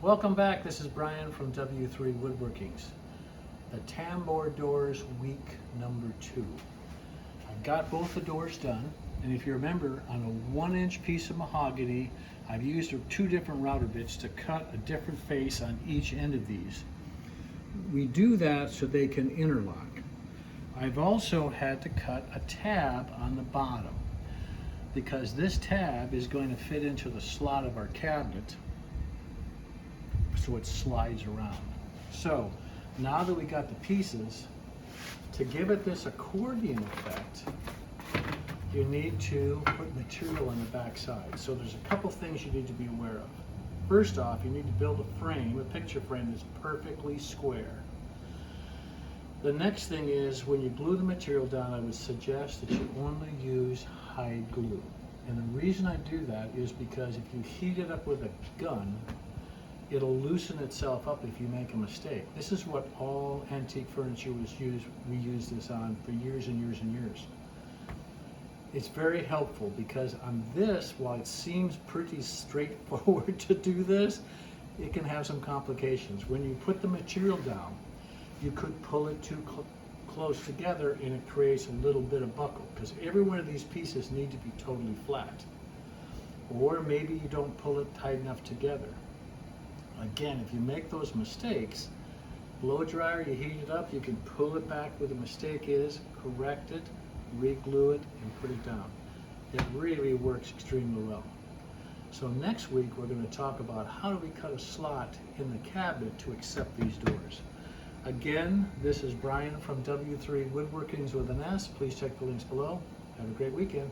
Welcome back. This is Brian from W3 Woodworkings. The tambour doors, week number 2. I've got both the doors done, and if you remember, on a 1-inch piece of mahogany, I've used 2 different router bits to cut a different face on each end of these. We do that so they can interlock. I've also had to cut a tab on the bottom because this tab is going to fit into the slot of our cabinet, so it slides around. So now that we got the pieces, to give it this accordion effect, you need to put material on the back side. So there's a couple things you need to be aware of. First off, you need to build a frame, a picture frame that's perfectly square. The next thing is, when you glue the material down, I would suggest that you only use hide glue. And the reason I do that is because if you heat it up with a gun, it'll loosen itself up if you make a mistake. This is what all antique furniture was used. We used this on for years and years and years. It's very helpful because on this, while it seems pretty straightforward to do this, it can have some complications. When you put the material down, you could pull it too close together and it creates a little bit of buckle, because every one of these pieces need to be totally flat. Or maybe you don't pull it tight enough together. Again, if you make those mistakes, blow dryer, you heat it up, you can pull it back where the mistake is, correct it, re-glue it, and put it down. It really works extremely well. So next week we're going to talk about how do we cut a slot in the cabinet to accept these doors. Again, this is Brian from W3 Woodworkings with an S. Please check the links below. Have a great weekend.